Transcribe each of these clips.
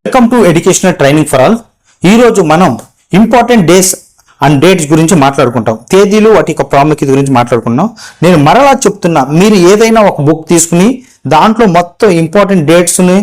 Welcome to educational training for all. ఈరోజు మనం important days and dates గురించి మాట్లాడుకుంటాం. తేదీలు వాటి యొక్క ప్రాముఖ్యత గురించి మాట్లాడుకున్నాం. నేను మరలా చెప్తున్నా, మీరు ఏదైనా ఒక బుక్ తీసుకుని దాంట్లో మొత్తం ఇంపార్టెంట్ డేట్స్ని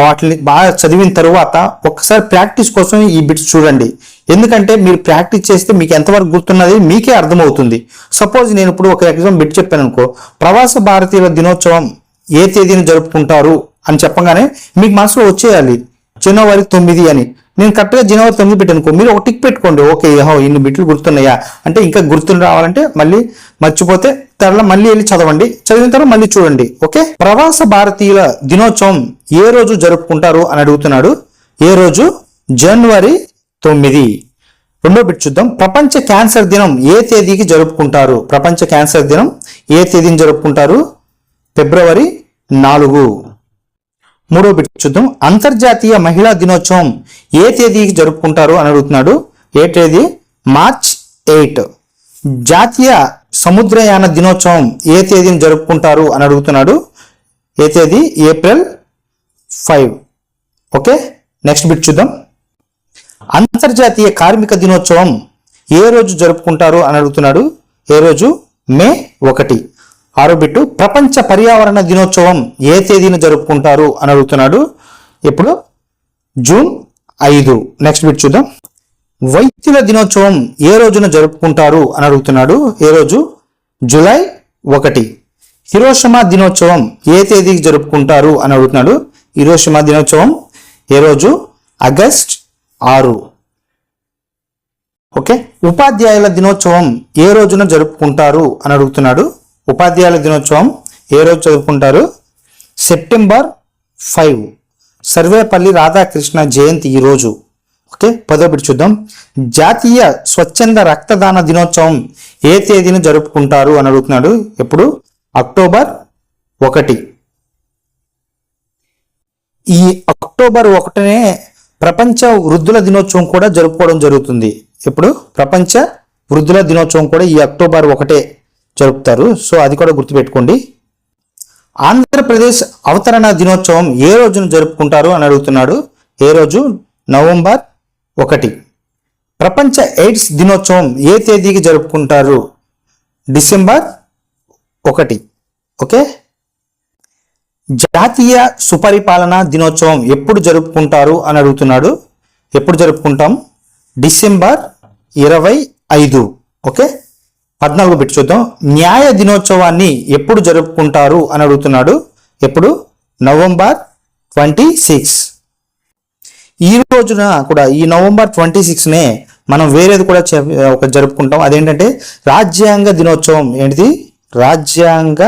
వాటిని బాగా చదివిన తర్వాత ఒక్కసారి ప్రాక్టీస్ కోసం ఈ బిట్స్ చూడండి. ఎందుకంటే మీరు ప్రాక్టీస్ చేస్తే మీకు ఎంతవరకు గుర్తున్నది మీకే అర్థమవుతుంది. సపోజ్ నేను ఇప్పుడు ఒక ఎగ్జామ్ బిట్ చెప్పాను అనుకో, ప్రవాస భారతీయుల దినోత్సవం ఏ తేదీని జరుపుకుంటారు అని చెప్పగానే మీకు మనసులో వచ్చేయాలి జనవరి 9 అని. నేను కరెక్ట్గా జనవరి 9 పెట్టానుకో, మీరు ఒక టిక్ పెట్టుకోండి. ఓకే, ఇన్ని బిట్లు గుర్తున్నాయా అంటే, ఇంకా గుర్తు రావాలంటే మళ్ళీ మర్చిపోతే తర్వాత మళ్ళీ వెళ్ళి చదవండి, చదివిన తర్వాత మళ్ళీ చూడండి. ఓకే, ప్రవాస భారతీయుల దినోత్సవం ఏ రోజు జరుపుకుంటారు అని అడుగుతున్నాడు. ఏ రోజు? జనవరి 9. రెండో బిట్ చూద్దాం. ప్రపంచ క్యాన్సర్ దినం ఏ తేదీకి జరుపుకుంటారు? ప్రపంచ క్యాన్సర్ దినం ఏ తేదీని జరుపుకుంటారు? ఫిబ్రవరి 4. మూడో బిట్ చూద్దాం. అంతర్జాతీయ మహిళా దినోత్సవం ఏ తేదీకి జరుపుకుంటారు అని అడుగుతున్నాడు. ఏ తేదీ? మార్చ్ 8. జాతీయ సముద్రయాన దినోత్సవం ఏ తేదీని జరుపుకుంటారు అని అడుగుతున్నాడు. ఏ తేదీ? ఏప్రిల్ 5. ఓకే, నెక్స్ట్ బిట్ చూద్దాం. అంతర్జాతీయ కార్మిక దినోత్సవం ఏ రోజు జరుపుకుంటారు అని అడుగుతున్నాడు. ఏ రోజు? మే 1. ఆరో బిట్టు. ప్రపంచ పర్యావరణ దినోత్సవం ఏ తేదీని జరుపుకుంటారు అని అడుగుతున్నాడు. ఇప్పుడు జూన్ 5. నెక్స్ట్ బిట్ చూద్దాం. వైద్యుల దినోత్సవం ఏ రోజున జరుపుకుంటారు అని అడుగుతున్నాడు. ఏ రోజు? జూలై 1. హిరోషిమా దినోత్సవం ఏ తేదీకి జరుపుకుంటారు అని అడుగుతున్నాడు. హిరోషిమా దినోత్సవం ఏ రోజు? ఆగస్ట్ 6. ఓకే, ఉపాధ్యాయుల దినోత్సవం ఏ రోజున జరుపుకుంటారు అని అడుగుతున్నాడు. ఉపాధ్యాయుల దినోత్సవం ఏ రోజు జరుపుకుంటారు? సెప్టెంబర్ 5. సర్వేపల్లి రాధాకృష్ణ జయంతి ఈ రోజు. ఓకే, 10వ బిట్ చూద్దాం. జాతీయ స్వచ్ఛంద రక్తదాన దినోత్సవం ఏ తేదీని జరుపుకుంటారు అని అడుగుతున్నాడు. ఎప్పుడు? అక్టోబర్ 1. ఈ అక్టోబర్ 1నే ప్రపంచ వృద్ధుల దినోత్సవం కూడా జరుపుకోవడం జరుగుతుంది. ఇప్పుడు ప్రపంచ వృద్ధుల దినోత్సవం కూడా ఈ అక్టోబర్ 1 జరుపుతారు. సో అది కూడా గుర్తుపెట్టుకోండి. ఆంధ్రప్రదేశ్ అవతరణ దినోత్సవం ఏ రోజున జరుపుకుంటారు అని అడుగుతున్నాడు. ఏ రోజు? నవంబర్ 1. ప్రపంచ ఎయిడ్స్ దినోత్సవం ఏ తేదీకి జరుపుకుంటారు? డిసెంబర్ 1. ఓకే, జాతీయ సుపరిపాలన దినోత్సవం ఎప్పుడు జరుపుకుంటారు అని అడుగుతున్నాడు. ఎప్పుడు జరుపుకుంటాం? డిసెంబర్ 25. ఓకే, 14 బిట్ చూద్దాం. న్యాయ దినోత్సవాన్ని ఎప్పుడు జరుపుకుంటారు అని అడుగుతున్నాడు. ఎప్పుడు? నవంబర్ 26. ఈ రోజున కూడా, ఈ నవంబర్ 26నే మనం వేరేది కూడా జరుపుకుంటాం. అదేంటంటే రాజ్యాంగ దినోత్సవం. ఏంటిది? రాజ్యాంగ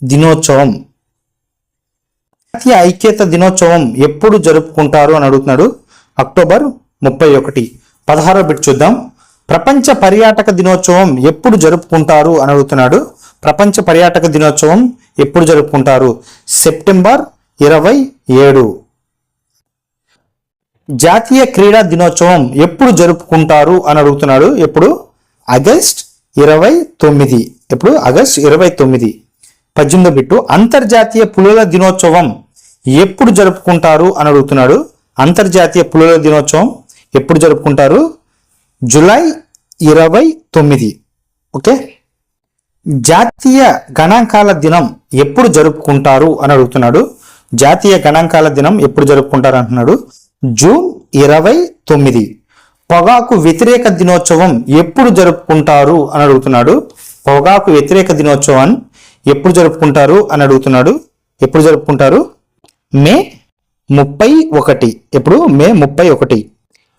దినోత్సవం. జాతీయ ఐక్యత దినోత్సవం ఎప్పుడు జరుపుకుంటారు అని అడుగుతున్నాడు. అక్టోబర్ 31. 16వ బిట్ చూద్దాం. ప్రపంచ పర్యాటక దినోత్సవం ఎప్పుడు జరుపుకుంటారు అని అడుగుతున్నాడు. ప్రపంచ పర్యాటక దినోత్సవం ఎప్పుడు జరుపుకుంటారు? సెప్టెంబర్ 27. జాతీయ క్రీడా దినోత్సవం ఎప్పుడు జరుపుకుంటారు అని అడుగుతున్నాడు. ఎప్పుడు? ఆగస్ట్ 29. ఎప్పుడు? ఆగస్ట్ 29. 18వ బిట్టు. అంతర్జాతీయ పులుల దినోత్సవం ఎప్పుడు జరుపుకుంటారు అని అడుగుతున్నాడు. అంతర్జాతీయ పులుల దినోత్సవం ఎప్పుడు జరుపుకుంటారు? జూలై 29. ఓకే, జాతీయ గణాంకాల దినం ఎప్పుడు జరుపుకుంటారు అని అడుగుతున్నాడు. జాతీయ గణాంకాల దినం ఎప్పుడు జరుపుకుంటారు అంటున్నాడు. జూన్ 29. పొగాకు వ్యతిరేక దినోత్సవం ఎప్పుడు జరుపుకుంటారు అని అడుగుతున్నాడు. పొగాకు వ్యతిరేక దినోత్సవం ఎప్పుడు జరుపుకుంటారు అని అడుగుతున్నాడు. ఎప్పుడు జరుపుకుంటారు? మే 31. ఎప్పుడు? మే 31.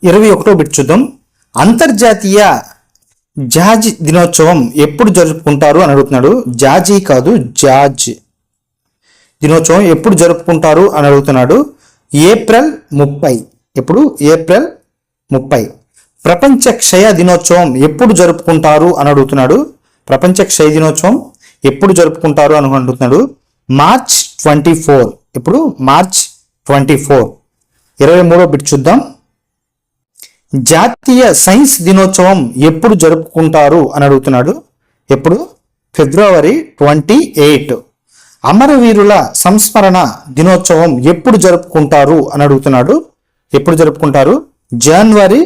21వ బిట్ చూద్దాం. అంతర్జాతీయ జాజ్ దినోత్సవం ఎప్పుడు జరుపుకుంటారు అని అడుగుతున్నాడు. జాజీ కాదు, జాజ్ దినోత్సవం ఎప్పుడు జరుపుకుంటారు అని అడుగుతున్నాడు. ఏప్రిల్ 30. ఎప్పుడు? ఏప్రిల్ 30. ప్రపంచ క్షయ దినోత్సవం ఎప్పుడు జరుపుకుంటారు అని అడుగుతున్నాడు. ప్రపంచ క్షయ దినోత్సవం ఎప్పుడు జరుపుకుంటారు అని అడుగుతున్నాడు. మార్చ్ 24. ఎప్పుడు? మార్చ్ 24. 23వ బిట్ చూద్దాం. జాతీయ సైన్స్ దినోత్సవం ఎప్పుడు జరుపుకుంటారు అని అడుగుతున్నాడు. ఎప్పుడు? ఫిబ్రవరి 28. అమరవీరుల సంస్మరణ దినోత్సవం ఎప్పుడు జరుపుకుంటారు అని అడుగుతున్నాడు. ఎప్పుడు జరుపుకుంటారు? జనవరి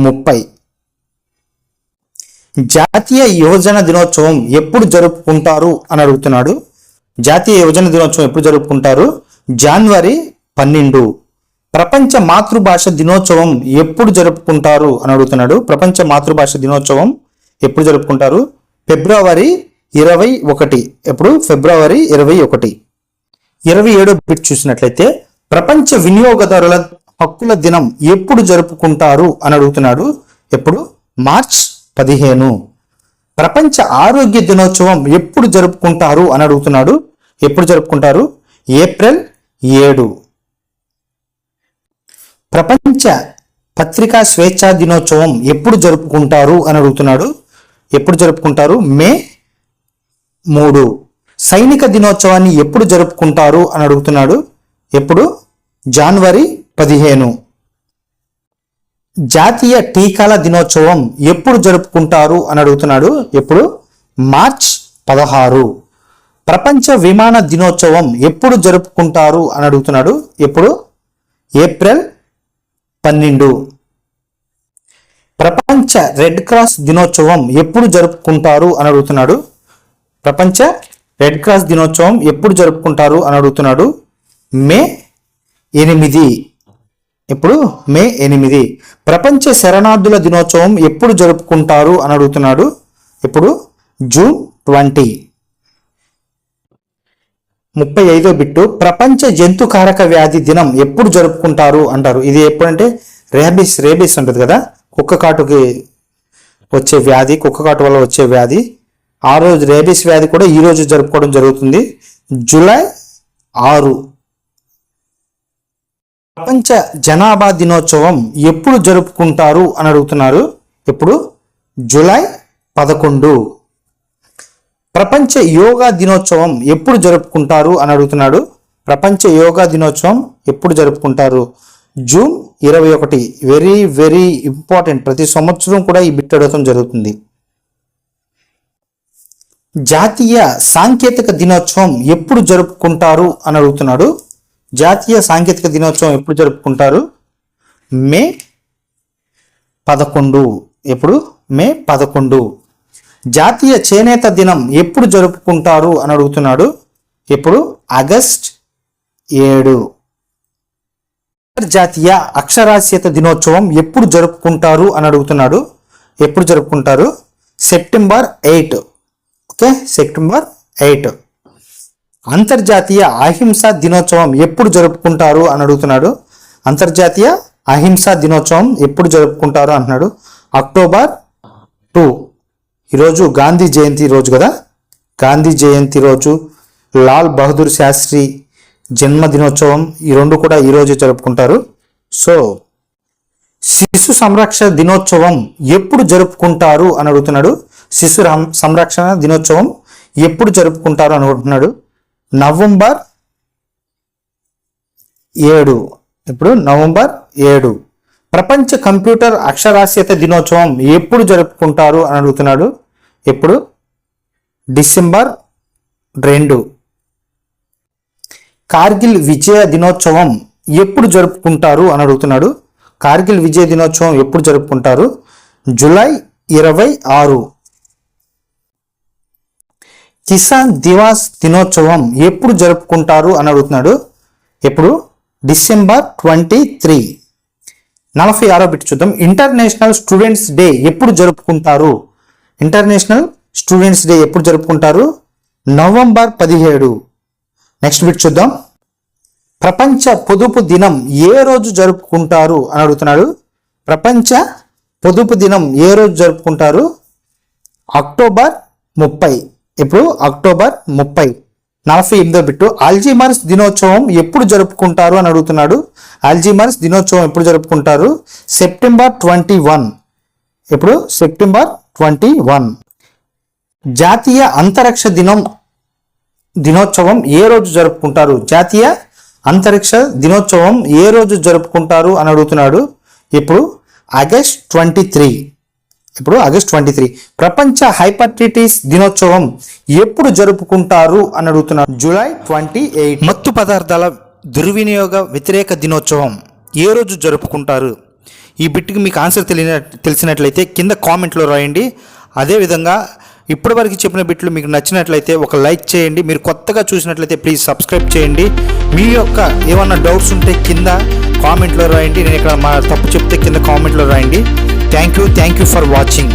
30. జాతీయ యువజన దినోత్సవం ఎప్పుడు జరుపుకుంటారు అని అడుగుతున్నాడు. జాతీయ యువజన దినోత్సవం ఎప్పుడు జరుపుకుంటారు? జనవరి 12. ప్రపంచ మాతృభాష దినోత్సవం ఎప్పుడు జరుపుకుంటారు అని అడుగుతున్నాడు. ప్రపంచ మాతృభాష దినోత్సవం ఎప్పుడు జరుపుకుంటారు? ఫిబ్రవరి 21. ఎప్పుడు? ఫిబ్రవరి 21. 27 బిట్ చూసినట్లయితే ప్రపంచ వినియోగదారుల హక్కుల దినం ఎప్పుడు జరుపుకుంటారు అని అడుగుతున్నాడు. ఎప్పుడు? మార్చ్ 15. ప్రపంచ ఆరోగ్య దినోత్సవం ఎప్పుడు జరుపుకుంటారు అని అడుగుతున్నాడు. ఎప్పుడు జరుపుకుంటారు? ఏప్రిల్ 7. ప్రపంచ పత్రికా స్వేచ్ఛా దినోత్సవం ఎప్పుడు జరుపుకుంటారు అని అడుగుతున్నాడు. ఎప్పుడు జరుపుకుంటారు? మే 3. సైనిక దినోత్సవాన్ని ఎప్పుడు జరుపుకుంటారు అని అడుగుతున్నాడు. ఎప్పుడు? జనవరి 15. జాతీయ టీకాల దినోత్సవం ఎప్పుడు జరుపుకుంటారు అని అడుగుతున్నాడు. ఎప్పుడు? మార్చ్ 16. ప్రపంచ విమాన దినోత్సవం ఎప్పుడు జరుపుకుంటారు అని అడుగుతున్నాడు. ఎప్పుడు? ఏప్రిల్ 12. ప్రపంచ రెడ్ క్రాస్ దినోత్సవం ఎప్పుడు జరుపుకుంటారు అని అడుగుతున్నాడు. ప్రపంచ రెడ్ క్రాస్ దినోత్సవం ఎప్పుడు జరుపుకుంటారు అని అడుగుతున్నాడు. మే 8. ఎప్పుడు? మే 8. ప్రపంచ శరణార్థుల దినోత్సవం ఎప్పుడు జరుపుకుంటారు అని అడుగుతున్నాడు. ఎప్పుడు? జూన్ 20. 35 బిట్టు ప్రపంచ జంతుకారక వ్యాధి దినం ఎప్పుడు జరుపుకుంటారు అంటారు. ఇది ఎప్పుడంటే రేబీస్ ఉంటుంది కదా, కుక్క కాటుకి వచ్చే వ్యాధి, కుక్క కాటు వల్ల వచ్చే వ్యాధి. ఆ రోజు రేబీస్ వ్యాధి కూడా ఈ రోజు జరుపుకోవడం జరుగుతుంది, జూలై 6. ప్రపంచ జనాభా దినోత్సవం ఎప్పుడు జరుపుకుంటారు అని అడుగుతున్నారు. ఎప్పుడు? జూలై 11. ప్రపంచ యోగా దినోత్సవం ఎప్పుడు జరుపుకుంటారు అని అడుగుతున్నాడు. ప్రపంచ యోగా దినోత్సవం ఎప్పుడు జరుపుకుంటారు? జూన్ 21. Very very important. ప్రతి సంవత్సరం కూడా ఈ బిట్ అడగడం జరుగుతుంది. జాతీయ సాంకేతిక దినోత్సవం ఎప్పుడు జరుపుకుంటారు అని అడుగుతున్నాడు. జాతీయ సాంకేతిక దినోత్సవం ఎప్పుడు జరుపుకుంటారు? మే 11. ఎప్పుడు? మే 11. జాతీయ చేనేత దినం ఎప్పుడు జరుపుకుంటారు అని అడుగుతున్నాడు. ఎప్పుడు? ఆగస్ట్ 7. అంతర్జాతీయ అక్షరాస్యత దినోత్సవం ఎప్పుడు జరుపుకుంటారు అని అడుగుతున్నాడు. ఎప్పుడు జరుపుకుంటారు? సెప్టెంబర్ 8. Okay, September 8. అంతర్జాతీయ అహింసా దినోత్సవం ఎప్పుడు జరుపుకుంటారు అని అడుగుతున్నాడు. అంతర్జాతీయ అహింసా దినోత్సవం ఎప్పుడు జరుపుకుంటారు అంటున్నాడు. అక్టోబర్ 2. ఈరోజు గాంధీ జయంతి రోజు కదా, గాంధీ జయంతి రోజు, లాల్ బహదూర్ శాస్త్రి జన్మదినోత్సవం, ఈ రెండు కూడా ఈరోజు జరుపుకుంటారు. సో శిశు సంరక్షణ దినోత్సవం ఎప్పుడు జరుపుకుంటారు అని అడుగుతున్నాడు. శిశు సంరక్షణ దినోత్సవం ఎప్పుడు జరుపుకుంటారు అని అడుగుతున్నాడు. నవంబర్ 7. ఇప్పుడు నవంబర్ 7. ప్రపంచ కంప్యూటర్ అక్షరాస్యత దినోత్సవం ఎప్పుడు జరుపుకుంటారు అని అడుగుతున్నాడు. ఎప్పుడు? డిసెంబర్ 2. కార్గిల్ విజయ దినోత్సవం ఎప్పుడు జరుపుకుంటారు అని అడుగుతున్నాడు. కార్గిల్ విజయ దినోత్సవం ఎప్పుడు జరుపుకుంటారు? జూలై 26. కిసాన్ దివాస్ దినోత్సవం ఎప్పుడు జరుపుకుంటారు అని అడుగుతున్నాడు. ఎప్పుడు? డిసెంబర్ 23. 46 బిట్ చూద్దాం. ఇంటర్నేషనల్ స్టూడెంట్స్ డే ఎప్పుడు జరుపుకుంటారు. ఇంటర్నేషనల్ స్టూడెంట్స్ డే ఎప్పుడు జరుపుకుంటారు? నవంబర్ 17. నెక్స్ట్ బిట్ చూద్దాం. ప్రపంచ పొదుపు దినం ఏ రోజు జరుపుకుంటారు అని అడుగుతున్నాడు. ప్రపంచ పొదుపు దినం ఏ రోజు జరుపుకుంటారు? అక్టోబర్ 30. ఇప్పుడు అక్టోబర్ 30. 48 బిట్టు అల్జీమర్స్ దినోత్సవం ఎప్పుడు జరుపుకుంటారు అని అడుగుతున్నాడు. అల్జీమర్స్ దినోత్సవం ఎప్పుడు జరుపుకుంటారు? సెప్టెంబర్ 21. ఇప్పుడు సెప్టెంబర్ 21. జాతీయ అంతరిక్ష దినోత్సవం ఏ రోజు జరుపుకుంటారు. జాతీయ అంతరిక్ష దినోత్సవం ఏ రోజు జరుపుకుంటారు అని అడుగుతున్నాడు. ఇప్పుడు ఆగస్ట్ 23. ఇప్పుడు ఆగస్ట్ 23. ప్రపంచ హైపటైటిస్ దినోత్సవం ఎప్పుడు జరుపుకుంటారు అని అడుగుతున్నారు. జూలై 28. మత్తు పదార్థాల దుర్వినియోగ వ్యతిరేక దినోత్సవం ఏ రోజు జరుపుకుంటారు? ఈ బిట్కి మీకు ఆన్సర్ తెలిసినట్లయితే కింద కామెంట్లో రాయండి. అదేవిధంగా ఇప్పటివరకు చెప్పిన బిట్లు మీకు నచ్చినట్లయితే ఒక లైక్ చేయండి. మీరు కొత్తగా చూసినట్లయితే ప్లీజ్ సబ్స్క్రైబ్ చేయండి. మీ యొక్క ఏమన్నా డౌట్స్ ఉంటే కింద కామెంట్లో రాయండి. నేను ఇక్కడ తప్పు చెప్తే కింద కామెంట్లో రాయండి. Thank you for watching.